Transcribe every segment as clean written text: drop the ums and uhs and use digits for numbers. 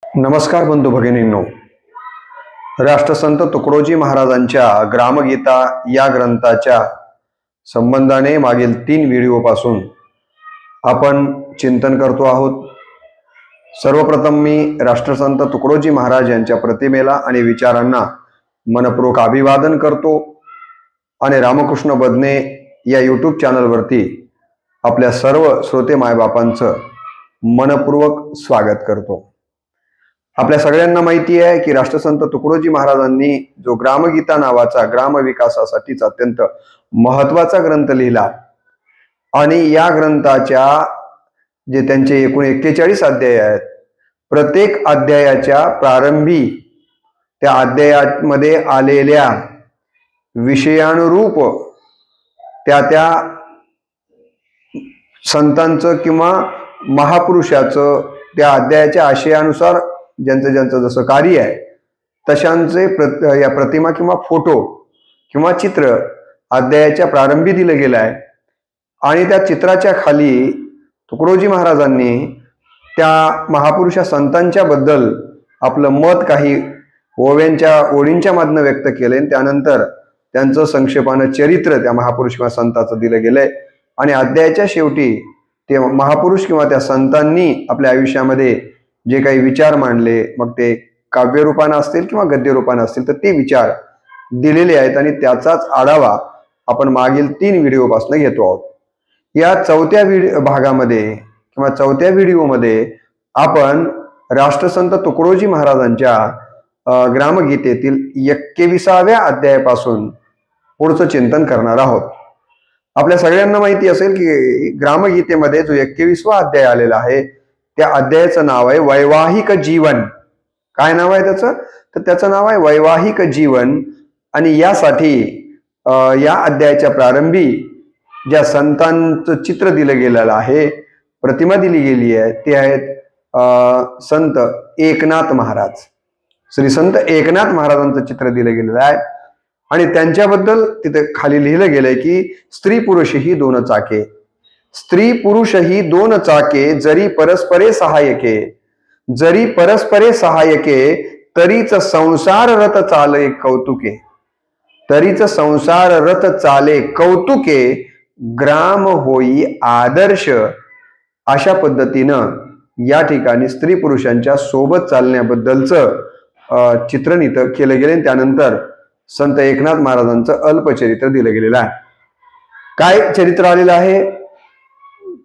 नमस्कार बंधू भगिनींनो, राष्ट्रसंत तुकडोजी महाराजांच्या ग्रामगीता या ग्रंथाच्या संबंधाने मागील 3 व्हिडिओपासून आपण चिंतन करतो आहोत। सर्वप्रथम मी राष्ट्रसंत तुकडोजी महाराज यांच्या प्रतिमेला आणि विचारांना मनपूर्वक अभिवादन करतो आणि रामकृष्ण बदने या यूट्यूब चॅनलवरती आपल्या सर्व श्रोते मायबापांचं मनपूर्वक स्वागत करतो। आपल्या सगळ्यांना माहिती आहे की राष्ट्रसंत तुकडोजी महाराजांनी जो ग्रामगीता नावाचा ग्राम विकासासाठीचा अत्यंत महत्वाचा ग्रंथ लिहिला आणि या ग्रंथाच्या जे त्यांचे एकूण 41 अध्याय आहेत, प्रत्येक अध्यायाच्या प्रारंभी त्या अध्यायामध्ये आलेल्या विषयानुरूप त्या संतांचं किंवा महापुरुषाचं त्या अध्यायाच्या आशयानुसार ज्यांचं जसं कार्य आहे तशांचे या प्रतिमा किंवा फोटो किंवा चित्र अध्यायाच्या प्रारंभी दिलं गेलं आहे आणि त्या चित्राच्या खाली तुकडोजी महाराजांनी त्या महापुरुषा संतांच्या बद्दल आपलं मत काही ओळींच्या मधनं व्यक्त केले। त्यानंतर त्यांचं संक्षेपानं चरित्र त्या महापुरुष किंवा संतांचं दिलं गेलंय आणि अध्यायाच्या शेवटी ते महापुरुष किंवा त्या संतांनी आपल्या आयुष्यामध्ये जे काही विचार मांडले, मग ते काव्य रूपानं असतील किंवा गद्य रूपानं असतील, तर ते विचार दिलेले आहेत आणि त्याचाच आढावा आपण मागील 3 व्हिडिओपासून घेतो आहोत। या 4थ्या भागामध्ये किंवा 4थ्या व्हिडिओमध्ये आपण राष्ट्रसंत तुकडोजी महाराजांच्या ग्रामगीतेतील 21व्या अध्यायापासून पुढचं चिंतन करणार आहोत। आपल्या सगळ्यांना माहिती असेल की ग्रामगीतेमध्ये जो 21वा अध्याय आलेला आहे त्या अध्यायाचं नाव आहे वैवाहिक जीवन। काय नाव आहे त्याचं? तर त्याचं नाव आहे वैवाहिक जीवन। आणि यासाठी या अध्यायाच्या प्रारंभी ज्या संतांचं चित्र दिलं गेलेलं आहे, प्रतिमा दिली गेली आहे, ते आहेत संत एकनाथ महाराज। श्री संत एकनाथ महाराजांचं चित्र दिलं गेलेलं आहे आणि त्यांच्याबद्दल तिथे खाली लिहिलं गेलंय की स्त्री पुरुष ही 2 चाके, स्त्री पुरुष ही 2 चाके, जरी परस्परे सहाय्यके, जरी परस्परे सहाय्यके, तरीच संसार रथ चाले कौतुके, तरीच संसार रथ चाले कौतुके, ग्राम होई आदर्श। अशा पद्धतीनं या ठिकाणी स्त्री पुरुषांच्या सोबत चालण्याबद्दलचं चित्रण इथं केलं गेले। त्यानंतर संत एकनाथ महाराजांचं अल्पचरित्र दिलं गेलेलं आहे। काय चरित्र आलेलं आहे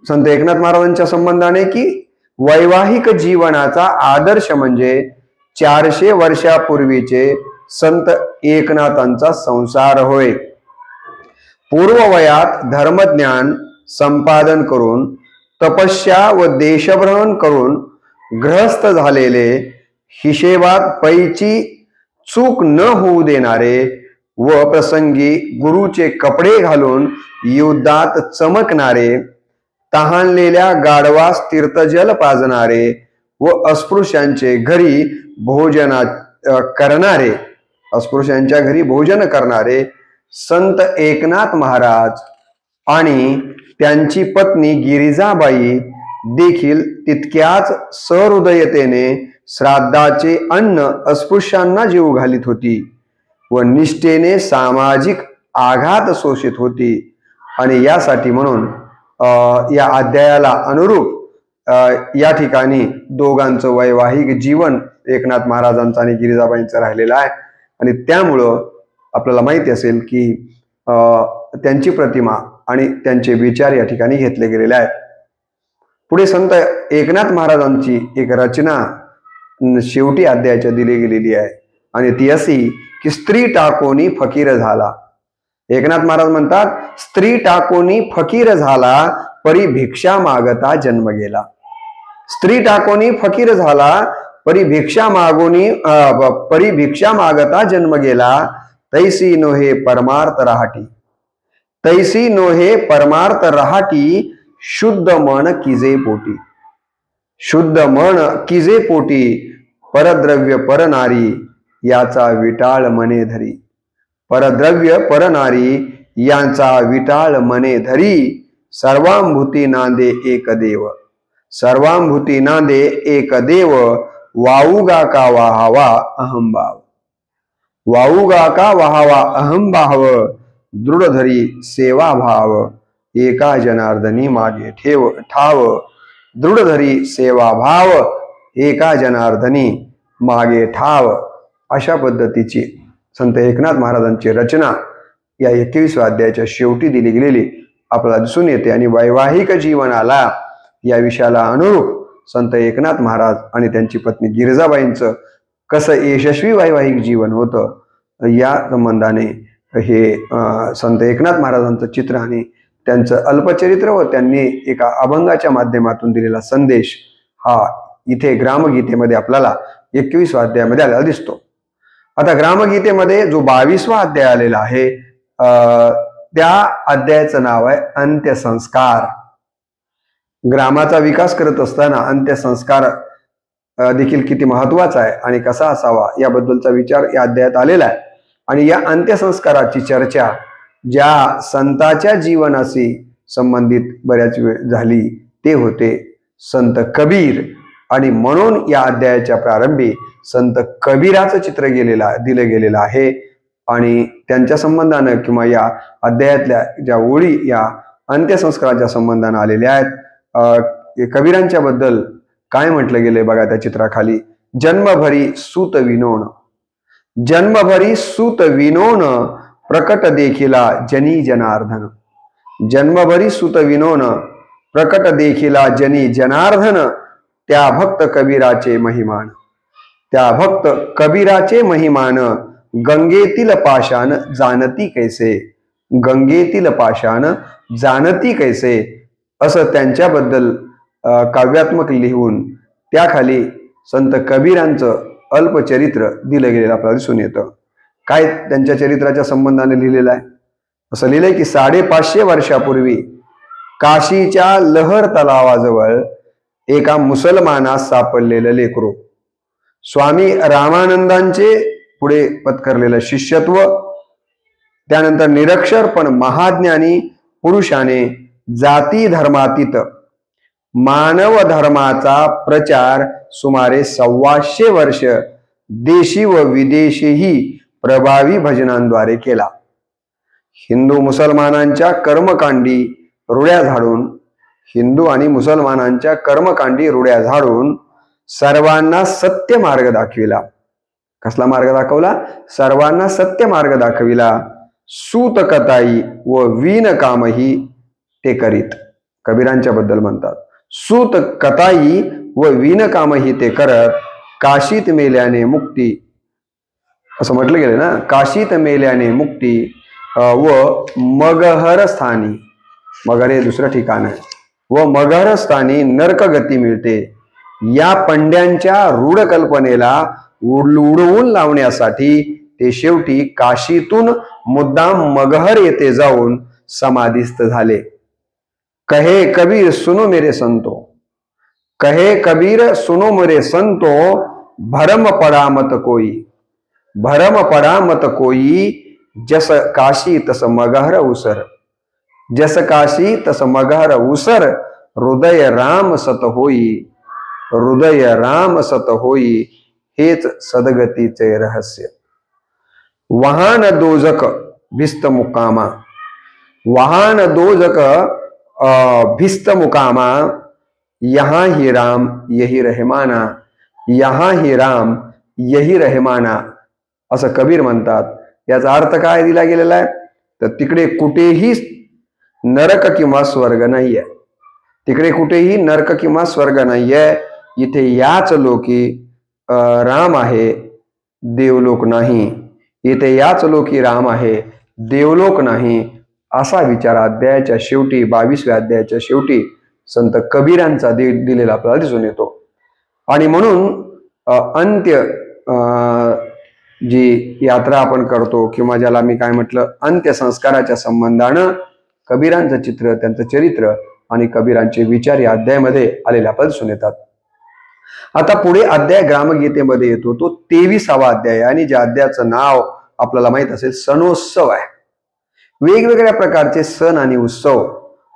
संत एकनाथ महाराजांच्या संबंधाने की वैवाहिक जीवनाचा आदर्श म्हणजे 400 वर्षापूर्वीचे संत एकनाथांचा संसार होय। पूर्ववयात धर्मज्ञान संपादन करून तपस्या व देशभ्रमण करून गृहस्थ झालेले, हिशेबात पैची चूक न होऊ देणारे व प्रसंगी गुरुचे कपडे घालून युद्धात चमकणारे, तहानलेल्या गाढवास तीर्थजल पाजणारे व अस्पृश्यांचे घरी भोजन करणारे, अस्पृश्यांच्या घरी भोजन करणारे संत एकनाथ महाराज आणि त्यांची पत्नी गिरिजाबाई देखील तितक्याच सहृदयतेने श्राद्धाचे अन्न अस्पृश्यांना जेवू घालीत होती व निष्ठेने सामाजिक आघात शोषित होती। आणि यासाठी म्हणून या अध्यायाला अनुरूप या ठिकाणी दोघांचं वैवाहिक जीवन एकनाथ महाराजांचं आणि गिरिजाबाईंचं राहिलेलं आहे आणि त्यामुळं आपल्याला माहिती असेल की त्यांची प्रतिमा आणि त्यांचे विचार या ठिकाणी घेतले गेलेले आहेत। पुढे संत एकनाथ महाराजांची एक रचना शेवटी अध्यायाच्या दिली गेलेली आहे आणि ती अशी की स्त्री टाकोनी फकीर झाला। एकनाथ महाराज म्हणतात, स्त्री टाकोनी फकीर झाला, परी भिक्षा मागता जन्म गेला। स्त्री टाकोनी फकीर झाला, परी भिक्षा मागता जन्म गेला, तैसी नोहे परमार्थ राहाटी, तैसी नोहे परमार्थ राहाटी, शुद्ध मन किजे पोटी, शुद्ध मन किजे पोटी, परद्रव्य परनारी याचा विटाळ मने धरी, परद्रव्य परनारी यांचा विटाळ मने धरी, सर्वांभूती नांदे एक देव, सर्वांभूती नांदे एक देव, वाऊगा का वाहावा अहंभाव, वाऊगा का वाहावा अहंभाव, दृढ धरी सेवा भाव, एका जनार्दनी मागे ठाव, दृढ धरी सेवा भाव, एका जनार्दनी मागे ठाव. अशा पद्धतीची संत एकनाथ महाराजांची रचना या 21व्या अध्यायाच्या शेवटी दिली गेलेली आपल्याला दिसून येते. आणि वैवाहिक जीवनाला या विषयाला अनुरूप संत एकनाथ महाराज आणि त्यांची पत्नी गिरिजाबाईंचं कसं यशस्वी वैवाहिक जीवन होतं या संबंधाने हे संत एकनाथ महाराजांचं चित्र आणि त्यांचं अल्पचरित्र व त्यांनी एका अभंगाच्या माध्यमातून दिलेला संदेश हा इथे ग्रामगीतेमध्ये आपल्याला 21व्या अध्यायामध्ये आलेला दिसतो. आता ग्रामगीतेमध्ये जो 22वा अध्याय आलेला आहे त्या अध्यायाचं नाव आहे अंत्यसंस्कार. ग्रामाचा विकास करत असताना अंत्यसंस्कार देखील किती महत्वाचा आहे आणि कसा असावा याबद्दलचा विचार या अध्यायात आलेला आहे. आणि या अंत्यसंस्काराची चर्चा ज्या संताच्या जीवनाशी संबंधित बऱ्याच वेळ झाली ते होते संत कबीर. आणि म्हणून या अध्यायाच्या प्रारंभी संत कबीराचं चित्र दिलं गेलेलं आहे. आणि त्यांच्या संबंधानं किंवा या अध्यायातल्या ज्या ओळी या अंत्यसंस्काराच्या संबंधानं आलेल्या आहेत कबीरांच्या बद्दल काय म्हटलं गेले बघा त्या चित्राखाली. जन्मभरी सूत विनोन, जन्मभरी सूत विनोन, प्रकट देखिला जनी जनार्दन, जन्मभरी सूत विनोन, प्रकट देखिला जनी जनार्दन, त्या भक्त कबीराचे महिमान, त्या भक्त कबीराचे महिमान, गंगेतील पाषाण जाणती कैसे, गंगेतील पाषाण जाणती कैसे, असं त्यांच्याबद्दल काव्यात्मक लिहून त्याखाली संत कबीरांचं अल्पचरित्र दिलं गेलेलं आपल्याला दिसून येतं. काय त्यांच्या चरित्राच्या संबंधाने लिहिलेलं आहे? असं लिहिलंय की 550 वर्षापूर्वी काशीच्या लहर तलावाजवळ एका मुसलमानास सापडलेलं लेकरू, स्वामी रामानंदांचे पुढे पत्करलेलं शिष्यत्व, त्यानंतर निरक्षर पण महाज्ञानी पुरुषाने जाती धर्मातीत मानव धर्माचा प्रचार सुमारे 125 वर्ष देशी व विदेशीही प्रभावी भजनांद्वारे केला. हिंदू मुसलमानांच्या कर्मकांडी रुड्या झाडून, हिंदू आणि मुसलमानांच्या कर्मकांडी रुड्या झाडून सर्वांना सत्य मार्ग दाखविला. कसला मार्ग दाखवला? सर्वांना सत्य मार्ग दाखविला. सूत कताई व वीन कामही ते करीत. कबीरांच्या बद्दल म्हणतात सूत कताई व वीन कामही ते करत, काशीत मेल्याने मुक्ती, असं म्हटलं गेलं ना, काशीत मेल्याने मुक्ती व मगहर स्थानी, मगर हे दुसरं ठिकाण आहे, व मगहर स्थानी नरकगती मिळते. या पंड्यांच्या रूढ कल्पनेला उडवून लावण्यासाठी ते शेवटी काशीतून मुद्दाम मगहर येथे जाऊन समाधिस्थ झाले. कहे कबीर सुनो मेरे संतो, कहे कबीर सुनो मेरे संतो, भरम पड़ा मत कोई, भरम पड़ा मत कोई, जस काशी तस मगहर उसर, जस काशी तस मगहर उसर, हृदय राम सत होई, हृदय राम सत होई, हेच सदगतीचे रहस्य. वाहन दोजक भिस्त मुकामा, वाहन दोजक भिस्त मुकामा, यहाँ ही राम यही रहमाना, यहाँ ही राम यही रहमाना, असं कबीर म्हणतात. याचा अर्थ काय दिला गेलेला आहे? तर तिकडे कुठेही नरक किंवा स्वर्ग नाहीये, तिकडे कुठेही नरक किंवा स्वर्ग नाहीये. इथे याच लोकी राम आहे, देवलोक नाही. इथे याच लोकी राम आहे, देवलोक नाही. असा विचार अध्यायाच्या शेवटी 22व्या अध्यायाच्या शेवटी संत कबीरांचा दिलेला आपल्याला दिसून येतो. आणि म्हणून अंत्य जी यात्रा आपण करतो किंवा ज्याला मी काय म्हटलं अंत्यसंस्काराच्या संबंधानं कबीरांचं चित्र, त्यांचं चरित्र आणि कबीरांचे विचार या अध्यायामध्ये आलेले आपल्याला दिसून येतात. आता पुढे अध्याय ग्रामगीतेमध्ये येतो तो 23वा अध्याय आणि ज्या अध्यायाचं नाव आपल्याला माहित असेल सणोत्सव आहे. वेगवेगळ्या प्रकारचे सण आणि उत्सव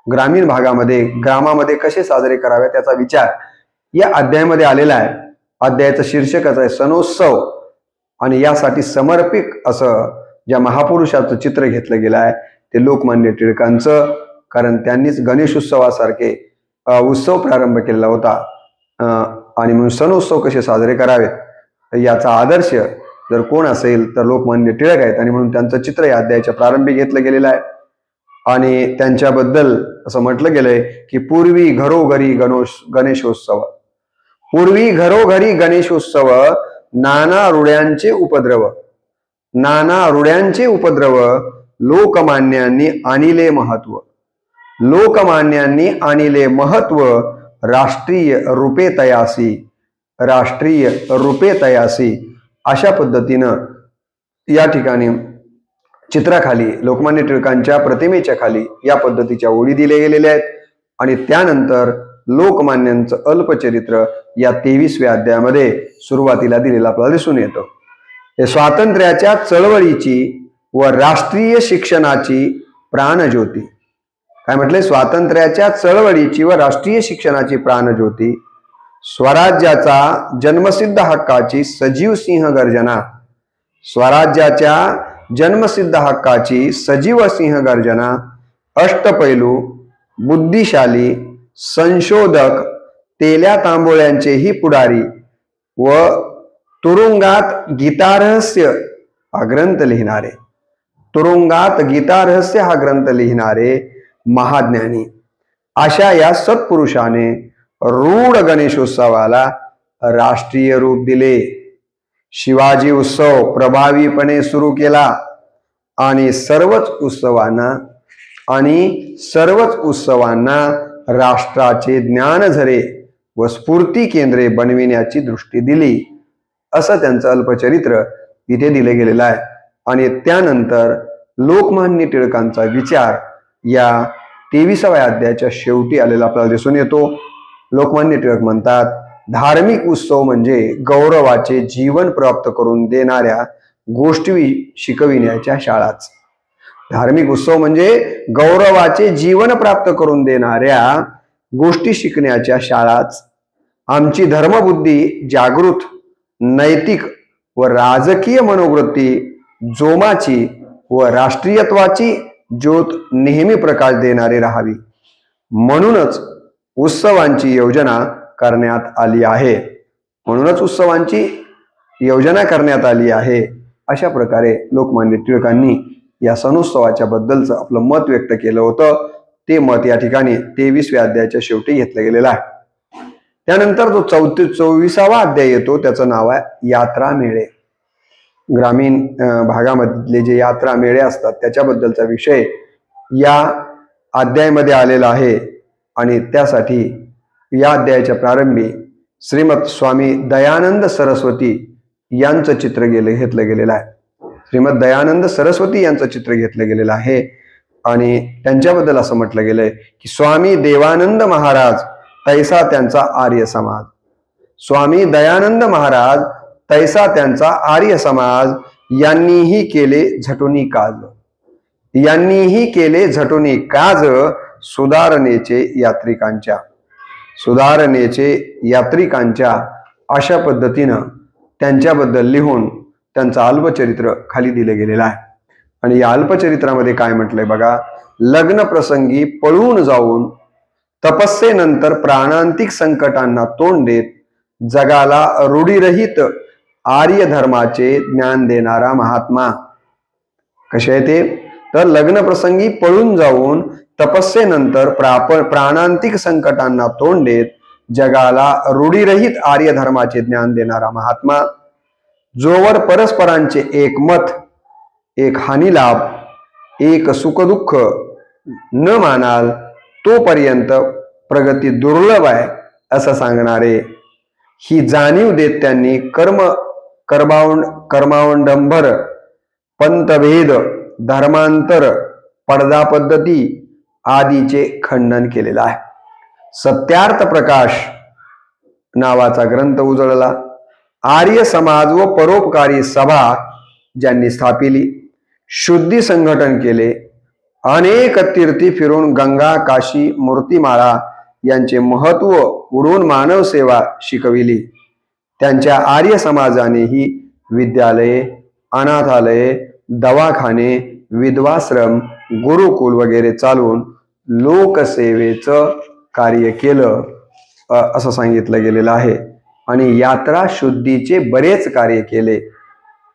ग्रामीण भागामध्ये ग्रामामध्ये कसे साजरे करावे त्याचा विचार या अध्यायामध्ये आलेला आहे. अध्यायाचं शीर्षकच आहे सणोत्सव, आणि यासाठी समर्पित असं ज्या महापुरुषाचं चित्र घेतलं गेलं आहे ते लोकमान्य टिळकांचं, कारण त्यांनीच गणेशोत्सवासारखे उत्सव प्रारंभ केलेला होता, आणि म्हणून सणोत्सव कसे साजरे करावेत याचा आदर्श जर कोण असेल तर लोकमान्य टिळक आहेत, आणि म्हणून त्यांचं चित्र या अध्यायाच्या प्रारंभी घेतलं गेलेलं आहे. आणि त्यांच्याबद्दल असं म्हटलं गेलंय की पूर्वी घरोघरी गणेशोत्सव, पूर्वी घरोघरी गणेशोत्सव, नाना रूढ्यांचे उपद्रव, नाना रूढ्यांचे उपद्रव, लोकमान्यांनी आणिले महत्व, लोकमान्यांनी आणिले महत्व, राष्ट्रीय रूपे तयासी, राष्ट्रीय रूपे तयासी. अशा पद्धतीनं या ठिकाणी चित्राखाली लोकमान्य टिळकांच्या प्रतिमेच्या खाली या पद्धतीच्या ओळी दिल्या गेलेल्या आहेत. आणि त्यानंतर लोकमान्यांचं अल्पचरित्र या 23व्या अध्यायामध्ये सुरुवातीला दिलेला आपल्याला दिसून येतं. हे स्वातंत्र्याच्या चळवळीची व राष्ट्रीय शिक्षणाची प्राणज्योती. काय म्हटलंय? स्वातंत्र्याच्या चळवळीची व राष्ट्रीय शिक्षणाची प्राणज्योती, स्वराज्याचा जन्मसिद्ध हक्काची सजीव सिंह गर्जना, स्वराज्याच्या जन्मसिद्ध हक्काची सजीव सिंह गर्जना, अष्टपैलू, बुद्धिशाली, संशोधक, तेल्या तांबोळ्यांचेही पुढारी व तुरुंगात गीतारहस्य हा ग्रंथ लिहिणारे, तुरुंगात गीतारहस्य हा ग्रंथ लिहिणारे महाज्ञानी, अशा या सत्पुरुषाने रूढ गणेशोत्सवाला राष्ट्रीय रूप दिले. शिवाजी उत्सव प्रभावीपणे सुरू केला आणि सर्वच उत्सवांना राष्ट्राचे ज्ञानझरे व स्फूर्ती केंद्रे बनविण्याची दृष्टी दिली, असं त्यांचं अल्पचरित्र इथे दिले गेलेलं आहे. आणि त्यानंतर लोकमान्य टिळकांचा विचार या 23व्या अध्यायाच्या शेवटी आलेला आपल्याला दिसून येतो. लोकमान्य टिळक म्हणतात, धार्मिक उत्सव म्हणजे गौरवाचे जीवन प्राप्त करून देणाऱ्या गोष्टी शिकविण्याच्या शाळाच. धार्मिक उत्सव म्हणजे गौरवाचे जीवन प्राप्त करून देणाऱ्या गोष्टी शिकण्याच्या शाळाच. आमची धर्मबुद्धी जागृत, नैतिक व राजकीय मनोवृत्ती जोमाची व राष्ट्रीयत्वाची ज्योत नेहमी प्रकाश देणारी राहावी, म्हणूनच उत्सवांची योजना करण्यात आली आहे, म्हणूनच उत्सवांची योजना करण्यात आली आहे. अशा प्रकारे लोकमान्य टिळकांनी या सणोत्सवाच्या बद्दलचं आपलं मत व्यक्त केलं होतं. ते मत या ठिकाणी 23व्या अध्यायाच्या शेवटी घेतलं गेलेलं आहे. त्यानंतर जो 24वा अध्याय येतो त्याचं नाव आहे यात्रा मेळे. ग्रामीण भागामधले जे यात्रा मेळे असतात त्याच्याबद्दलचा विषय या अध्यायामध्ये आलेला आहे. आणि त्यासाठी या अध्यायाच्या प्रारंभी श्रीमद स्वामी दयानंद सरस्वती यांचं चित्र घेतलं गेलेलं आहे. श्रीमद दयानंद सरस्वती यांचं चित्र घेतलं गेलेलं आहे. आणि त्यांच्याबद्दल असं म्हटलं गेलंय की स्वामी देवानंद महाराज तैसा त्यांचा आर्य समाज, स्वामी दयानंद महाराज तैसा त्यांचा आर्य समाज, यांनीही केले झटुनी काज, यांनीही केले झटुनी काज, सुधारणेचे यात्रिकांच्या अशा पद्धतीनं त्यांच्याबद्दल लिहून त्यांचं अल्पचरित्र खाली दिलं गेलेलं आहे. आणि या अल्पचरित्रामध्ये काय म्हटलंय बघा, लग्न प्रसंगी पळून जाऊन तपस्येनंतर प्राणांतिक संकटांना तोंड देत जगाला रूढीरहित आर्य धर्माचे ज्ञान देणारा महात्मा. कसे आहे ते? तर लग्न प्रसंगी पळून जाऊन तपस्येनंतर प्राणांतिक संकटांना तोंड देत जगाला रूढीरहित आर्य धर्माचे ज्ञान देणारा महात्मा. जोवर परस्परांचे एक मत, एक हानिलाभ, एक सुखदुःख न मानाल तोपर्यंत प्रगती दुर्लभ आहे असं सांगणारे, ही जाणीव देत त्यांनी कर्मावंडंबर, पंथभेद, धर्मांतर, पडदा पद्धती आदीचे खंडन केलेलं आहे. सत्यार्थ प्रकाश नावाचा ग्रंथ उजळला. आर्य समाज व परोपकारी सभा ज्यांनी स्थापिली, शुद्धी संघटन केले, अनेक तीर्थी फिरून गंगा, काशी, मूर्तिमाळा यांचे महत्व उडून मानव सेवा शिकविली, त्यांच्या आर्य समाजानेही विद्यालये, अनाथालये, दवाखाने, विधवाश्रम, गुरुकुल वगैरे चालवून लोकसेवेचं कार्य केलं असं सांगितलं गेलेलं आहे. आणि यात्रा शुद्धीचे बरेच कार्य केले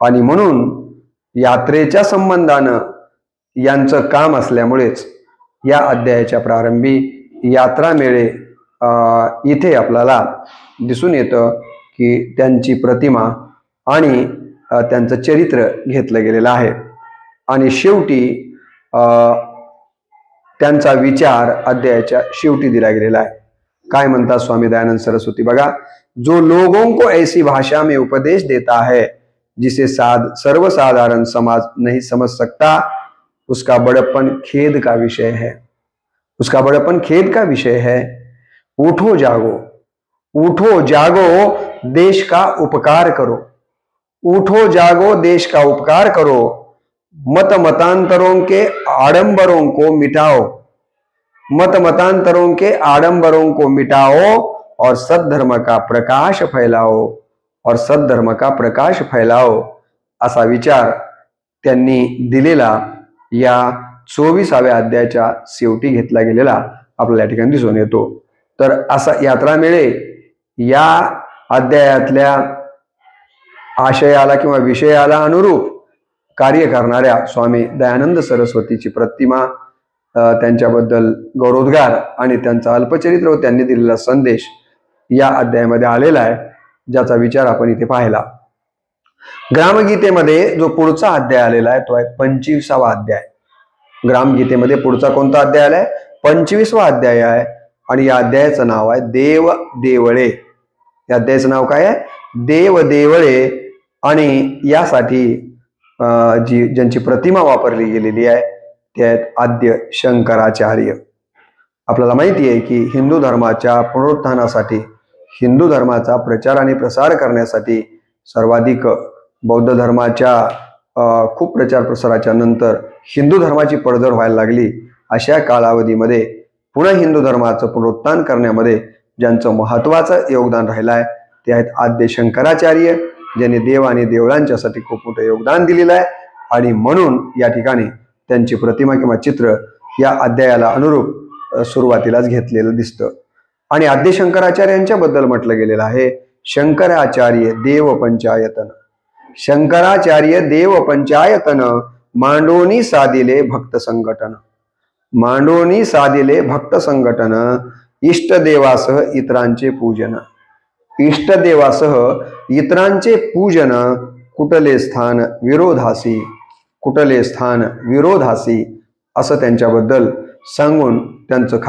आणि म्हणून यात्रेच्या संबंधानं यांचं काम असल्यामुळेच या अध्यायाच्या प्रारंभी यात्रा मेळे इथे आपल्याला दिसून येतं की त्यांची प्रतिमा आणि त्यांचं चरित्र घेतलं गेलेलं आहे. आणि शेवटी त्यांचा विचार अध्यायाच्या शेवटी दिला गेलेला आहे. काय म्हणतात स्वामी दयानंद सरस्वती बघा, जो लोगों को ऐसी भाषा में उपदेश देता है जिसे सर्वसाधारण समाज नहीं समझ सकता, उसका बड़प्पन खेद का विषय है। उसका बड़प्पन खेद का विषय है। उठो जागो, उठो जागो, देश का उपकार करो। उठो जागो, देश का उपकार करो। मत मतांतरों के आडंबरों को मिटाओ, मत मतांतरों के आडंबरों को मिटाओ और सद्धर्म का प्रकाश फैलाओ, और सद्धर्म का प्रकाश फैलाओ असा विचार त्यांनी दिलेला या 24व्या अध्यायाच्या शेवटी घेतला गेलेला आपल्याला या ठिकाणी दिसून येतो. तर असा यात्रा मेळे या अध्यायातल्या आशयाला किंवा विषयाला अनुरूप कार्य करणाऱ्या स्वामी दयानंद सरस्वतीची प्रतिमा, त्यांच्याबद्दल गौरवोद्गार आणि त्यांचा अल्पचरित्र व त्यांनी दिलेला संदेश या अध्यायामध्ये आलेला आहे, ज्याचा विचार आपण इथे पाहिला. ग्रामगीतेमध्ये जो पुढचा अध्याय आलेला आहे तो आहे 25वा अध्याय. ग्रामगीतेमध्ये पुढचा कोणता अध्याय आलाय? 25वा अध्याय आहे. आणि या अध्यायाचं नाव आहे देव देवळे. या अध्यायाचं नाव काय आहे? देव देवळे. आणि यासाठी ज्यांची प्रतिमा वापरली गेलेली आहे ते आहेत आद्य शंकराचार्य. आपल्याला माहिती आहे की हिंदू धर्माच्या पुनरुत्थानासाठी, हिंदू धर्माचा प्रचार आणि प्रसार करण्यासाठी सर्वाधिक बौद्ध धर्माच्या खूप प्रचार प्रसाराच्या नंतर हिंदू धर्माची पडझड व्हायला लागली. अशा कालावधीमध्ये पुन्हा हिंदू धर्माचं पुनरुत्थान करण्यामध्ये ज्यांचं महत्त्वाचं योगदान राहिलं आहे ते आहेत आद्य शंकराचार्य, ज्यांनी देव आणि देवळांच्यासाठी खूप मोठं योगदान दिलेलं आहे. आणि म्हणून या ठिकाणी त्यांची प्रतिमा किंवा चित्र या अध्यायाला अनुरूप सुरुवातीलाच घेतलेलं दिसतं. आणि आद्य शंकराचार्यांच्याबद्दल म्हटलं गेलेलं आहे शंकराचार्य देव पंचायतन. शंकराचार्य देव पंचायतन मांडोनी साधिले भक्त संघटन. मांडोनी साधिले भक्त संघटन. इष्टदेवासह इतरांचे पूजन. इष्टदेवासह इतरांचे पूजन. कुटले स्थान विरोधासी. कुटले स्थान विरोधासी असं त्यांच्याबद्दल सांगून त्यांचं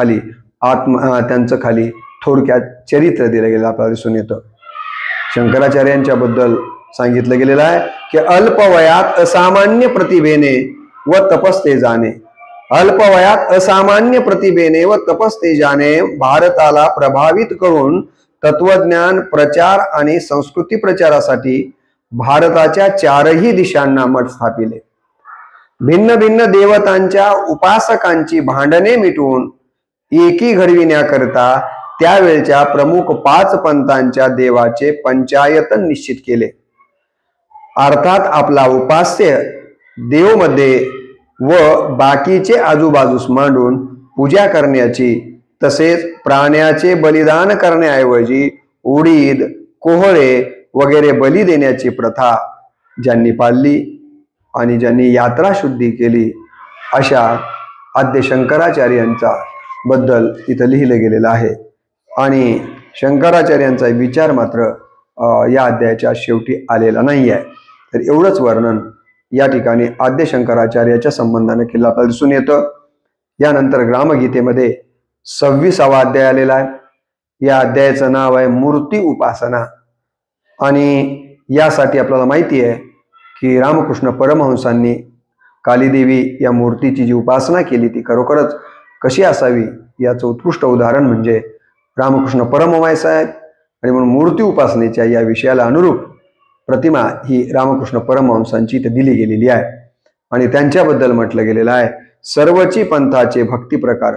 खाली थोडक्यात चरित्र दिलं गेलं आपल्याला दिसून येतं. शंकराचार्यांच्या बद्दल सांगितलं गेलेलं आहे की अल्पवयात असामान्य प्रतिभेने व तपस्ते जाणे. अल्पवयात असामान्य प्रतिभेने व तपस्ते जाणे भारताला प्रभावित करून तत्वज्ञान प्रचार आणि संस्कृती प्रचारासाठी भारताच्या 4ही दिशांना मठ स्थापिले. भिन्न भिन्न देवतांच्या उपासकांची भांडणे मिटवून एकी घडविण्याकरता त्यावेळच्या प्रमुख 5 पंथांच्या देवाचे पंचायतन निश्चित केले. अर्थात आपला उपास्य देवमध्ये व बाकीचे आजूबाजूस मांडून पूजा करण्याची, तसेच प्राण्याचे बलिदान करण्याऐवजी उडीद, कोहळे वगैरे बली देण्याची प्रथा ज्यांनी पाळली आणि ज्यांनी यात्रा शुद्धी केली अशा आद्य शंकराचार्यांचा बद्दल इथं लिहिलं गेलेलं आहे. आणि शंकराचार्यांचा विचार मात्र या अध्यायाच्या शेवटी आलेला नाही आहे. तर एवढंच वर्णन या ठिकाणी आद्य शंकराचार्याच्या संबंधाने केलं आपल्याला दिसून येतं. यानंतर ग्रामगीतेमध्ये 26वा अध्याय आलेला आहे. या अध्यायाचं नाव आहे मूर्ती उपासना. आणि यासाठी आपल्याला माहिती आहे की रामकृष्ण परमहंसांनी कालीदेवी या मूर्तीची जी उपासना केली ती खरोखरच कशी असावी याचं उत्कृष्ट उदाहरण म्हणजे रामकृष्ण परमहंस आहेत. आणि म्हणून मूर्ती उपासनेच्या या विषयाला अनुरूप प्रतिमा ही रामकृष्ण परमहंसांची इथे दिली गेलेली आहे. आणि त्यांच्याबद्दल म्हटलं गेलेलं आहे सर्वची पंथाचे भक्ती प्रकार.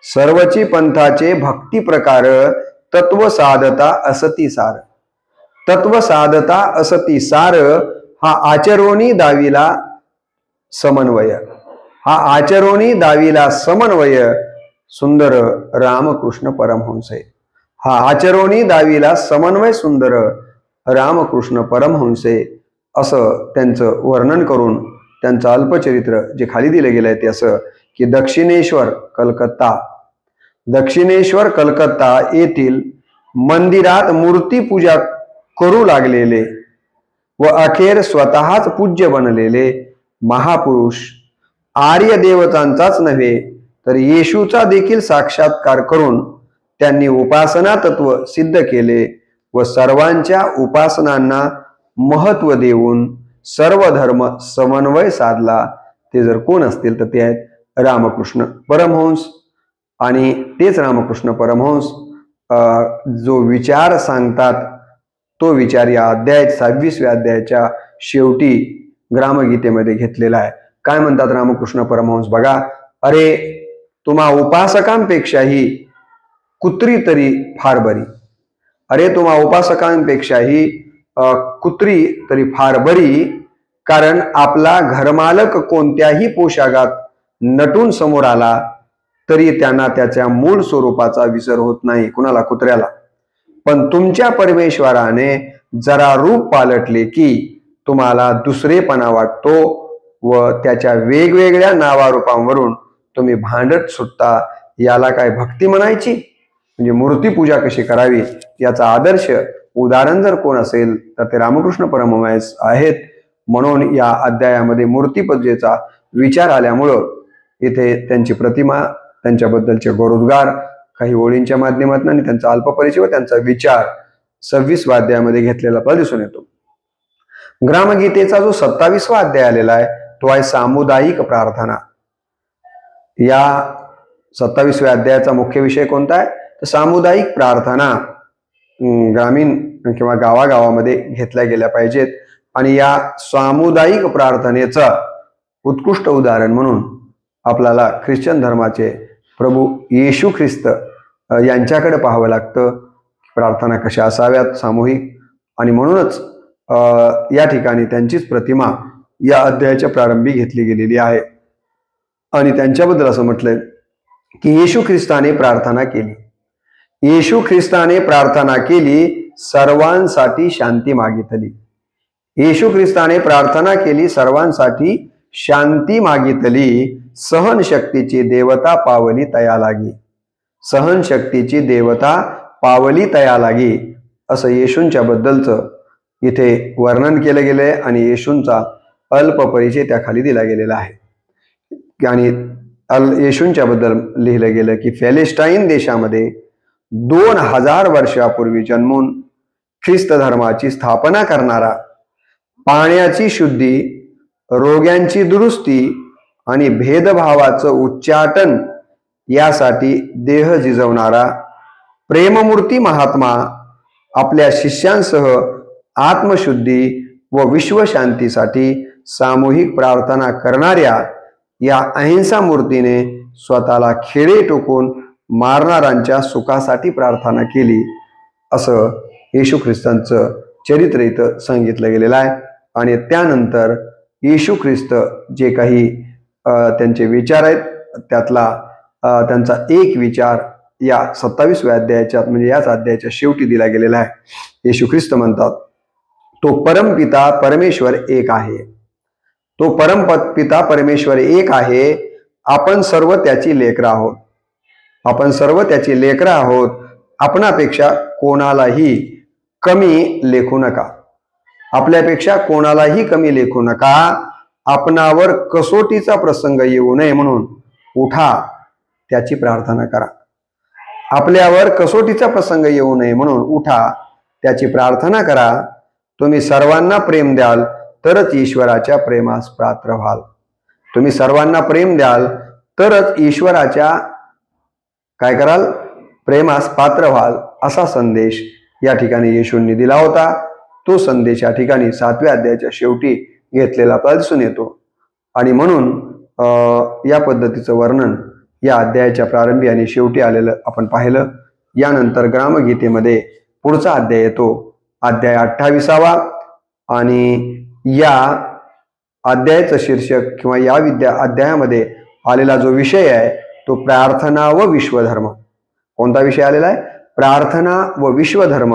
सर्वची पंथाचे भक्ती प्रकार तत्व साधता असती सार. तत्व साधता असती सार, हा आचरोनी दाविला समन्वय. हा आचरोनी दाविला समन्वय, सुंदर रामकृष्ण परमहंस. हा आचरोनी दाविला समन्वय सुंदर रामकृष्ण परमहंसे, असं त्यांचं वर्णन करून त्यांचं अल्पचरित्र जे खाली दिलं गेलंय ते असं की दक्षिणेश्वर कलकत्ता येथील मंदिरात मूर्तीपूजा करू लागलेले व अखेर स्वतःच पूज्य बनलेले महापुरुष आर्य देवतांचाच नव्हे तर येशूचा देखील साक्षात्कार करून त्यांनी उपासना तत्व सिद्ध केले व सर्वांच्या उपासनांना महत्व देऊन सर्व धर्म समन्वय साधला. ते जर कोण असतील तर ते आहेत रामकृष्ण परमहंस. आणि तेच रामकृष्ण परमहंस जो विचार सांगतात तो विचार या 26व्या अध्यायाच्या शेवटी ग्रामगीतेमध्ये घेतलेला आहे. काय म्हणतात रामकृष्ण परमहंस बघा. अरे तुम्हा उपासकांपेक्षाही कुत्री तरी फार बरी. अरे तुम्हा उपासकांपेक्षाही कुत्री तरी फार बरी, कारण आपला घरमालक कोणत्याही पोशाखात नटून समोर आला तरी त्यांना त्याच्या मूळ स्वरूपाचा विसर होत नाही. कुणाला? कुत्र्याला. पण तुमच्या परमेश्वराने जरा रूप पालटले की तुम्हाला दुसरेपणा वाटतो व त्याच्या वेगवेगळ्या नावारूपांवरून तुम्ही भांडत सुटता. याला काय भक्ती म्हणायची? म्हणजे मूर्तीपूजा कशी करावी याचा आदर्श उदाहरण जर कोण असेल तर ते रामकृष्ण परमहंस आहेत. म्हणून या अध्यायामध्ये मूर्तीपूजेचा विचार आल्यामुळं इथे त्यांची प्रतिमा, त्यांच्याबद्दलचे गौरवोद्गार काही ओळींच्या माध्यमातून आणि त्यांचा अल्पपरिचय व त्यांचा विचार 26व्या अध्यायामध्ये घेतलेला आपल्याला दिसून येतो. ग्रामगीतेचा जो 27वा अध्याय आलेला आहे तो आहे सामुदायिक प्रार्थना. या 27व्या अध्यायाचा मुख्य विषय कोणता आहे तर सामुदायिक प्रार्थना ग्रामीण किंवा गावागावामध्ये घेतल्या गेल्या पाहिजेत. आणि या सामुदायिक प्रार्थनेचं उत्कृष्ट उदाहरण म्हणून आपल्याला ख्रिश्चन धर्माचे प्रभू येशू ख्रिस्त यांच्याकडे पाहावं लागतं. प्रार्थना कशा असाव्यात सामूहिक. आणि म्हणूनच या ठिकाणी त्यांचीच प्रतिमा या अध्यायाच्या प्रारंभी घेतली गेलेली आहे. आणि त्यांच्याबद्दल असं म्हटलंय की येशू ख्रिस्ताने प्रार्थना केली. येशू ख्रिस्ताने प्रार्थना केली, सर्वांसाठी शांती मागितली. येशू ख्रिस्ताने प्रार्थना केली, सर्वांसाठी शांती मागितली. सहनशक्तीची देवता पावली तया लागी. सहनशक्तीची देवता पावली तया लागी असं येशूंच्या बद्दलचं इथे वर्णन केलं गेलंय. आणि येशूंचा अल्प परिचय त्या खाली दिला गेलेला आहे. आणि येशूंच्या बद्दल लिहिलं गेलं की पॅलेस्टाईन देशामध्ये 2000 वर्षापूर्वी जन्मून ख्रिस्त धर्माची स्थापना करणारा, पाण्याची शुद्धी, रोग्यांची दुरुस्ती आणि भेदभावाचं उच्चाटन यासाठी देह झिजवणारा प्रेममूर्ती महात्मा आपल्या शिष्यांसह आत्मशुद्धी व विश्वशांतीसाठी सामूहिक प्रार्थना करणाऱ्या या अहिंसा मूर्तीने स्वतःला खेळे टोकून मारणाऱ्यांच्या सुखासाठी प्रार्थना केली असं येशू ख्रिस्तांचं चरित्र इथं सांगितलं गेलेलं आहे. आणि त्यानंतर येशू ख्रिस्त जे काही त्यांचे विचार आहेत त्यातला त्यांचा एक विचार या 27व्या अध्यायाच्या म्हणजे याच अध्यायाच्या शेवटी दिला गेलेला आहे. येशू ख्रिस्त म्हणतात, तो परमपिता परमेश्वर एक आहे. तो परमपिता परमेश्वर एक आहे. आपण सर्व त्याची लेकरं आहोत. आपण सर्व त्याची लेकरं आहोत. आपणापेक्षा कोणालाही कमी लेखू नका. आपल्यापेक्षा कोणालाही कमी लेखू नका. आपणावर कसोटीचा प्रसंग येऊ नये म्हणून उठा, त्याची प्रार्थना करा. आपल्यावर कसोटीचा प्रसंग येऊ नये म्हणून उठा, त्याची प्रार्थना करा. तुम्ही सर्वांना प्रेम द्याल तरच ईश्वराच्या प्रेमास पात्र व्हाल. तुम्ही सर्वांना प्रेम द्याल तरच ईश्वराच्या काय कराल? प्रेमास पात्र व्हाल. असा संदेश या ठिकाणी येशूंनी दिला होता. तो संदेश या ठिकाणी 7व्या अध्यायाच्या शेवटी घेतलेला आपल्याला दिसून येतो. आणि म्हणून या पद्धतीचं वर्णन या अध्यायाच्या प्रारंभी आणि शेवटी आलेलं आपण पाहिलं. यानंतर ग्रामगीतेमध्ये पुढचा अध्याय येतो अध्याय 28वा आणि या अध्यायाचं शीर्षक किंवा या अध्यायामध्ये आलेला जो विषय आहे तो प्रार्थना व विश्वधर्म. कोणता विषय आलेला आहे? प्रार्थना व विश्वधर्म.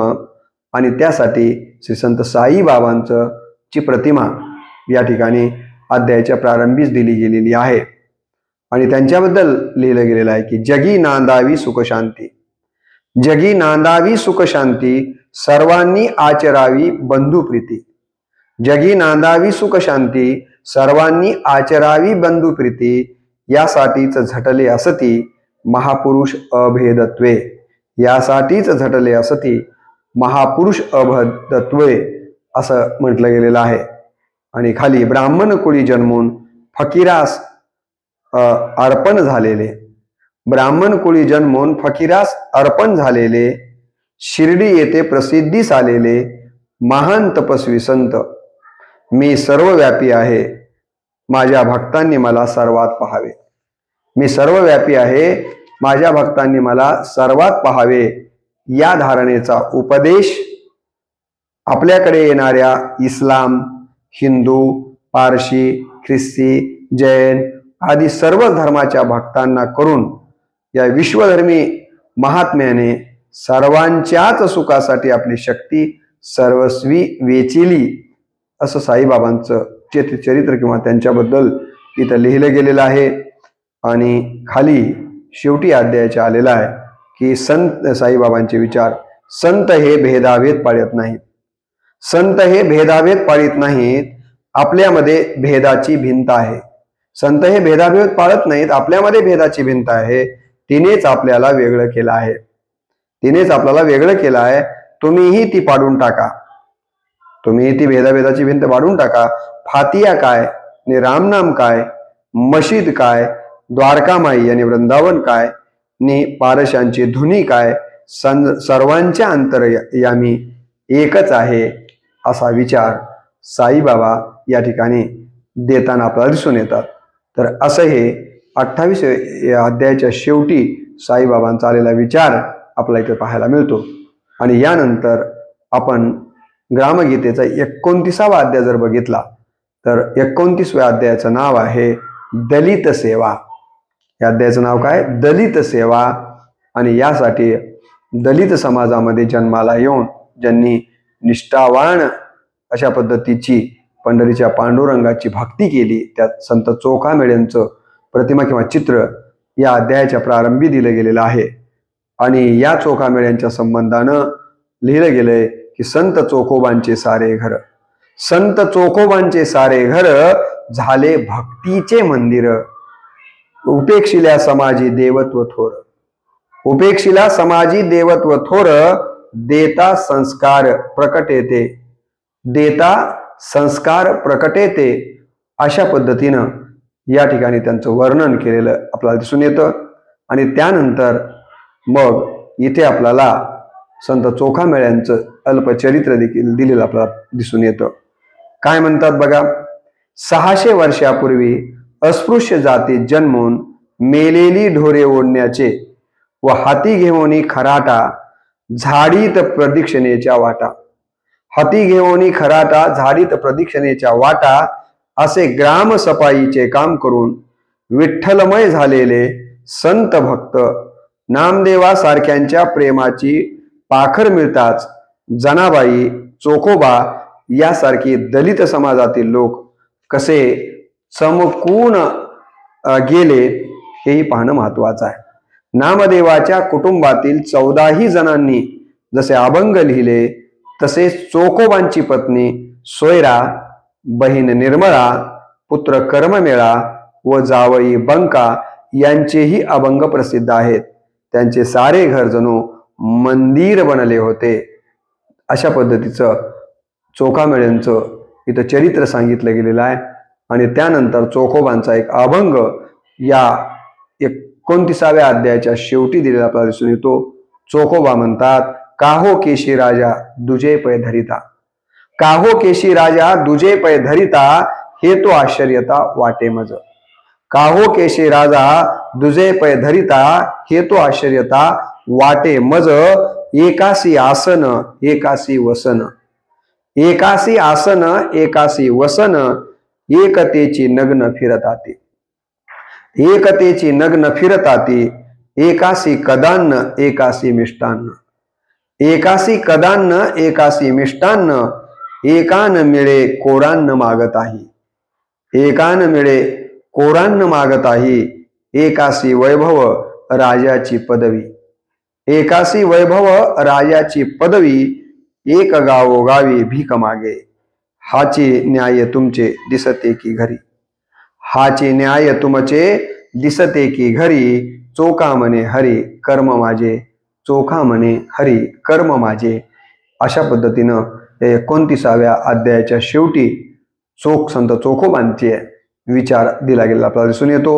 आणि त्यासाठी श्री संत साईबाबांचं ची प्रतिमा या ठिकाणी अध्यायाच्या प्रारंभीच दिली गेलेली आहे. आणि त्यांच्याबद्दल लिहिलं गेलेलं आहे की जगी नांदावी सुखशांती, जगी नांदावी सुखशांती, सर्वांनी आचरावी बंधुप्रीती. जगी नांदावी सुखशांती, सर्वांनी आचरावी बंधुप्रीती, यासाठीच झटले असती महापुरुष अभेदत्वे. यासाठीच झटले असती महापुरुष अभेदत्वे असं म्हटलं गेलेलं आहे. आणि खाली ब्राह्मण कुळी जन्मून फकीरास अर्पण झालेले, ब्राह्मण कुळी जन्मून फकीरास अर्पण झालेले, शिर्डी येथे प्रसिद्धीस आलेले महान तपस्वी संत, मी सर्वव्यापी आहे, माझ्या भक्तांनी मला सर्वात पाहावे. मी सर्वव्यापी आहे, माझ्या भक्तांनी मला सर्वात पाहावे, या धारणेचा उपदेश आपल्याकडे येणाऱ्या इस्लाम, हिंदू, पारशी, ख्रिस्ती, जैन आदी सर्व धर्माच्या भक्तांना करून या विश्वधर्मी महात्म्याने सर्वांच्याच सुखासाठी आपली शक्ती सर्वस्वी वेचिली असं साईबाबांचं चरित्र किंवा त्यांच्याबद्दल इथं लिहिलं गेलेलं आहे. आणि खाली शेवटी अध्यायाचे आलेला आहे की संत साईबाबांचे विचार, संत हे भेदाभेद पाळत नाहीत, संत हे भेदाभेद पाळीत नाहीत, आपल्यामध्ये भेदाची भिंत आहे. संत हे भेदाभेद पाळत नाहीत, आपल्यामध्ये भेदाची भिंत आहे, तिनेच आपल्याला वेगळं केलं आहे, तिनेच आपल्याला वेगळं केलं आहे. तुम्हीही ती पाडून टाका, तुम्ही ती भेदाभेदाची भिंत पाडून टाका. फातिया काय आणि रामनाम काय, मशीद काय, द्वारकामाई आणि वृंदावन काय, नि पारशांची धुनी काय, सर्वांच्या अंतर्यामी एकच आहे असा विचार साईबाबा या ठिकाणी देताना आपल्याला दिसून येतात. तर असं हे 28 अध्यायाच्या शेवटी साईबाबांचा आलेला विचार आपल्याला इथे पाहायला मिळतो. आणि यानंतर आपण ग्रामगीतेचा 29वा अध्याय जर बघितला तर 29व्या अध्यायाचं नाव आहे दलित सेवा. या अध्यायाचं नाव काय? दलित सेवा. आणि यासाठी दलित समाजामध्ये जन्माला येऊन ज्यांनी निष्ठावान अशा पद्धतीची पंढरीच्या पांडुरंगाची भक्ती केली, त्यात संत चोखामेळ्यांचं प्रतिमा किंवा चित्र या अध्यायाच्या प्रारंभी दिलं गेलेलं आहे. आणि या चोखामेळ्यांच्या संबंधानं लिहिलं गेलंय की संत चोखोबांचे सारे घर, संत चोखोबांचे सारे घर झाले भक्तीचे मंदिर, उपेक्षिल्या समाजी देवत्व थोर, उपेक्षिला समाजी देवत्व थोर, देता संस्कार प्रकट येते, देता संस्कार प्रकट येते. अशा पद्धतीनं या ठिकाणी त्यांचं वर्णन केलेलं आपल्याला दिसून येतं. आणि त्यानंतर मग इथे आपल्याला संत चोखामेळ्यांचं अल्पचरित्र देखील दिलेलं आपल्याला दिसून येतं. काय म्हणतात बघा, 600 वर्षापूर्वी अस्पृश्य जातीत जन्मून मेलेली ढोरे ओढण्याचे व हाती घेऊन खराटा झाडीत प्रदक्षिणेच्या वाटा, हाती घेऊन खराटा झाडीत प्रदक्षिणेच्या वाटा, असे ग्राम सफाईचे काम करून विठ्ठलमय झालेले संत भक्त नामदेवासारख्यांच्या प्रेमाची पाखर मिळताच जनाबाई, चोखोबा यासारखी दलित समाजातील लोक कसे चमकून गेले हेही पाहणं महत्वाचं आहे. नामदेवाच्या कुटुंबातील 14 जणांनी जसे अभंग लिहिले तसेच चोखोबांची पत्नी सोयरा, बहीण निर्मळा, पुत्र कर्ममेळा व जावई बंका यांचेही अभंग प्रसिद्ध आहेत. त्यांचे सारे घर जणू मंदिर बनले होते. अशा पद्धतीचं चोखामेळ्यांचं इथं चरित्र सांगितलं गेलेलं आहे. आणि त्यानंतर चोखोबांचा एक अभंग या 29व्या अध्यायाच्या शेवटी दिलेला आपल्याला दिसून येतो. चोखोबा म्हणतात, काहो केशी राजा दुजे पै धरिता, काहो केशी राजा दुजे पै धरिता, हे तो आश्चर्यता वाटे मज, काहो केशी राजा दुजे पै धरिता, हे तो आश्चर्यता वाटे मज, एकासी आसन एकासी वसन, एकासी आसन एकासी वसन, एकतेची नग्न फिरताती, एकतेची नग्न फिरताती, एकासी कदान्न एकासी मिष्टान्न, एकासी कदान्न एकासी मिष्टान्न, एकान मिळे कोरान्न मागताही, एकान मिळे कोरान्न मागताही, एकासी वैभव राजाची पदवी, एकासी वैभव राजाची पदवी, एक गावोगावी भीक मागे, हाची न्याय तुमचे दिसते की घरी, हाची न्याय तुमचे दिसते की घरी, चोखा म्हणे हरी कर्म माझे, चोखा म्हणे हरी कर्म माझे. अशा पद्धतीनं 29व्या अध्यायाच्या शेवटी संत चोखोबांचे विचार दिला गेला आपल्याला दिसून येतो.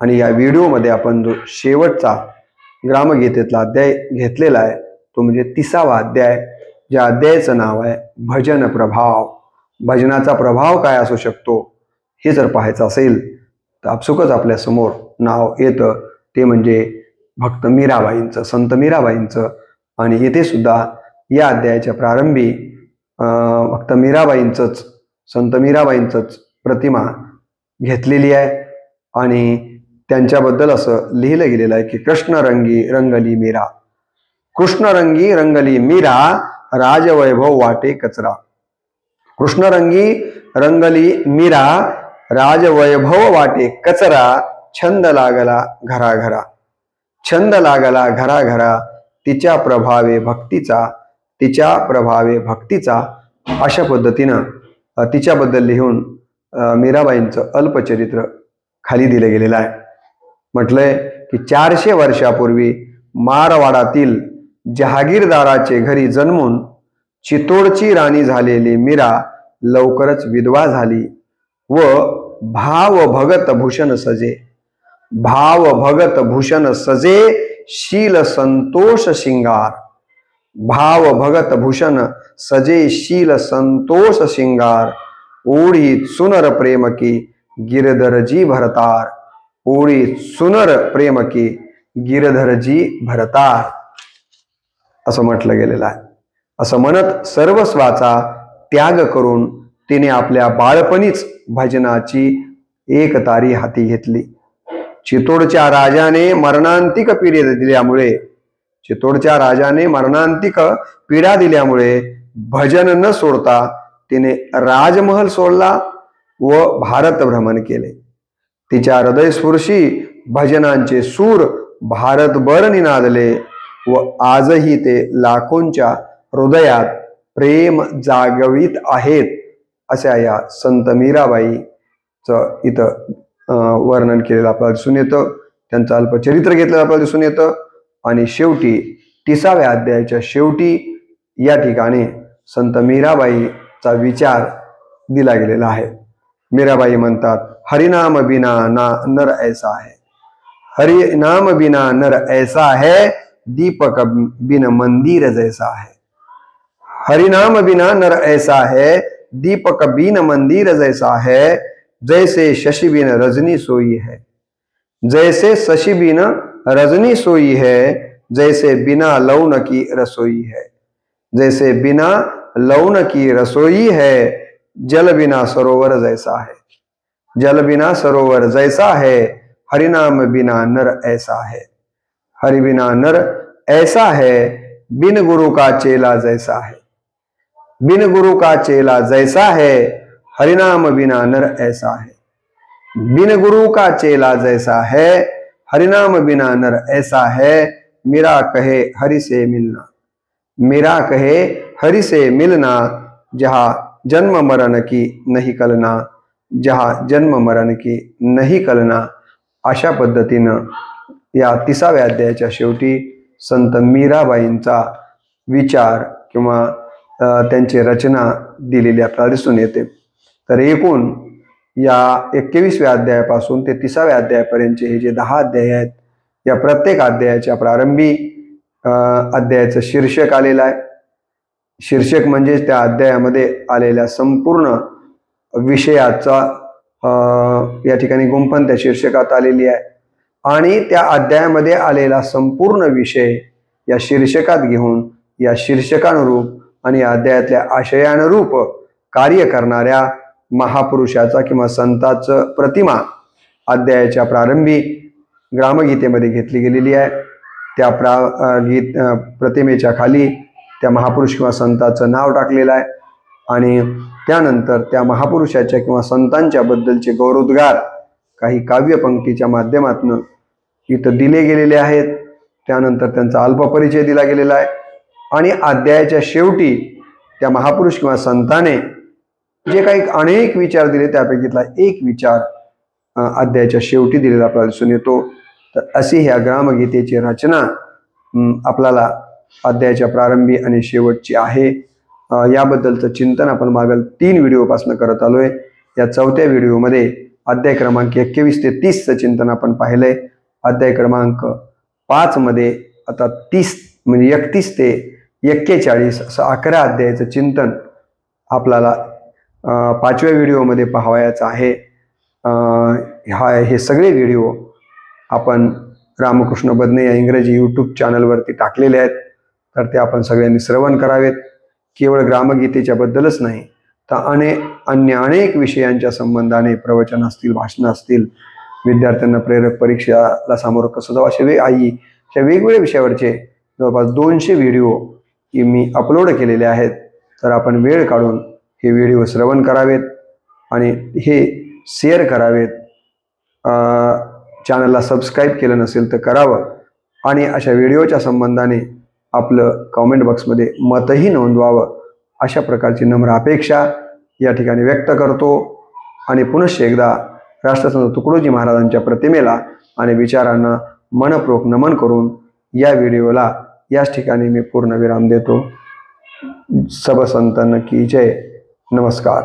आणि या व्हिडिओमध्ये आपण जो शेवटचा ग्रामगीतेतला अध्याय घेतलेला आहे तो म्हणजे 30वा अध्याय, ज्या अध्यायाचं नाव आहे भजन प्रभाव. भजनाचा प्रभाव काय असू शकतो हे जर पाहायचं असेल तर आपसुकच आपल्या समोर नाव येतं ते म्हणजे भक्त मीराबाईंचं, संत मीराबाईंचं. आणि येथे सुद्धा या अध्यायाच्या प्रारंभी भक्त मीराबाईंचंच, संत मीराबाईंचंच प्रतिमा घेतलेली आहे आणि त्यांच्याबद्दल असं लिहिलं गेलेलं आहे की कृष्णरंगी रंगली मीरा, कृष्णरंगी रंगली मीरा, राजवैभव वाटे कचरा, कृष्णरंगी रंगली मीरा, राजवैभव वाटे कचरा, छंद लागला घराघरा, छंद लागला घराघरा, तिच्या प्रभावे भक्तीचा, तिच्या प्रभावे भक्तीचा. अशा पद्धतीनं तिच्याबद्दल लिहून मीराबाईंचं अल्पचरित्र खाली दिलं गेलेलं आहे. म्हटलंय की 400 वर्षापूर्वी मारवाडातील जहागीरदाराचे घरी जन्मून चितोडची राणी झालेली मीरा लवकरच विधवा झाली व भाव भगत भूषण सजे, भाव भगत भूषण सजे, शील संतोष शिंगार, भाव भगत भूषण सजे, शील संतोष शिंगार, ओढी सुनर प्रेम की गिरधरजी भरतार, ओढी सुनर प्रेम की गिरधरजी भरतार असं म्हटलं गेलेलं आहे. असं म्हणत सर्वस्वाचा त्याग करून तिने आपल्या बाळपणीच भजनाची एक तारी हाती घेतली. चितोडच्या राजाने मरणांतिक पीडा दिल्यामुळे, चितोडच्या राजाने मरणांतिक पीडा दिल्यामुळे भजन न सोडता तिने राजमहल सोडला व भारत भ्रमण केले. तिच्या हृदयस्पर्शी भजनांचे सूर भारतभर निनादले व आजही ते लाखोंच्या हृदयात प्रेम जागवित आहेत. अशा या संत मीराबाईचं इथं वर्णन केलेलं आपल्याला दिसून येतं, त्यांचं अल्पचरित्र घेतलेलं आपल्याला दिसून येतं. आणि शेवटी 30व्या अध्यायाच्या शेवटी या ठिकाणी संत मीराबाईचा विचार दिला गेलेला आहे. मीराबाई म्हणतात, हरिनाम बिना ना नर ऐसा है, हरिनाम बिना नर ऐसा है, दीपक बिन मंदिर जैसा है, हरिनाम बिना नर ऐसा है, दीपक बिन मंदिर जैसा है, जैसे शशि बिन रजनी सोई है, जैसे शशि बिन रजनी सोई है, जैसे बिना लौन की रसोई है, जैसे बिना लौन की रसोई है, जल बिना सरोवर जैसा है, जल बिना सरोवर जैसा है, हरिनाम बिना नर ऐसा है, हरि बिना नर ऐसा है, बिन गुरु का चेला जैसा है, बिन गुरु का चेला जैसा है, हरिनाम बिना नर ऐसा है, बिन गुरु का चेला जैसा है, हरिनाम बिना नर ऐसा है, मेरा कहे हरि से मिलना, मेरा कहे हरि से मिलना, जहाँ जन्म मरण की नहीं कलना, जहाँ जन्म मरण की नहीं कलना. अशा पद्धतीनं या 30व्या अध्यायाच्या शेवटी संत मीराबाईंचा विचार किंवा त्यांची रचना दिलेली आपल्याला दिसून येते. तर एकूण या 21व्या अध्यायापासून ते 30व्या अध्यायापर्यंतचे हे जे 10 अध्याय आहेत, या प्रत्येक अध्यायाच्या प्रारंभी अध्यायाचं शीर्षक आलेलं आहे. शीर्षक म्हणजे त्या अध्यायामध्ये आलेल्या संपूर्ण विषयाचा या ठिकाणी गुंफन त्या शीर्षकात आलेली आहे. आणि त्या अध्यायामध्ये आलेला संपूर्ण विषय या शीर्षकात घेऊन या शीर्षकानुरूप आणि या अध्यायातल्या आशयानुरूप कार्य करणाऱ्या महापुरुषाचा किंवा संताचं प्रतिमा अध्यायाच्या प्रारंभी ग्रामगीतेमध्ये घेतली गेलेली आहे। त्या प्रतिमेच्या खाली त्या महापुरुष किंवा संताचं नाव टाकलेलं आहे आणि त्यानंतर त्या महापुरुषाच्या किंवा संतांच्या बद्दलचे गौरवोद्गार काही काव्यपंक्तीच्या माध्यमातून इथं दिले गेलेले आहेत। त्यानंतर त्यांचा अल्पपरिचय दिला गेलेला आहे आणि अध्यायाच्या शेवटी त्या महापुरुष किंवा संताने जे काही अनेक विचार दिले त्यापैकीतला एक विचार अध्यायाच्या शेवटी दिलेला आपल्याला दिसून येतो। तर अशी ह्या ग्रामगीतेची रचना आपल्याला अध्यायाच्या प्रारंभी आणि शेवटची आहे। याबद्दलचं चिंतन आपण मागील 3 व्हिडिओपासून करत आलोय। या 4थ्या व्हिडिओमध्ये अध्याय क्रमांक 21 ते 30चं चिंतन आपण पाहिलंय। अध्याय क्रमांक 5 मध्ये आता 30 म्हणजे 31 ते 41 असं 11 अध्यायाचं चिंतन आपल्याला 5व्या व्हिडिओमध्ये पाहावयाचं आहे। हे सगळे व्हिडिओ आपण रामकृष्ण बदने या इंग्रजी यूट्यूब चॅनलवरती टाकलेले आहेत, तर ते आपण सगळ्यांनी श्रवण करावेत। केवळ ग्रामगीतेच्या बद्दलच नाही तर अन्य अनेक विषयांच्या संबंधाने प्रवचन असतील, भाषणं असतील, विद्यार्थ्यांना प्रेरक परीक्षेला सामोरं कसं जावं अशा वेगवेगळ्या विषयावरचे जवळपास 200 व्हिडिओ मी अपलोड केलेले आहेत। तर आपण वेळ काढून हे व्हिडिओ श्रवण करावेत आणि हे शेअर करावेत। चॅनलला सबस्क्राईब केलं नसेल तर करावं आणि अशा व्हिडिओच्या संबंधाने आपलं कमेंट बॉक्समध्ये मतही नोंदवावं अशा प्रकारची नम्र अपेक्षा या ठिकाणी व्यक्त करतो आणि पुनश्च एकदा राष्ट्रसंत तुकडोजी महाराजांच्या प्रतिमेला आणि विचारांना मनपूर्वक नमन करून या व्हिडिओला याच ठिकाणी मी पूर्ण विराम देतो। सब संतान की जय। नमस्कार।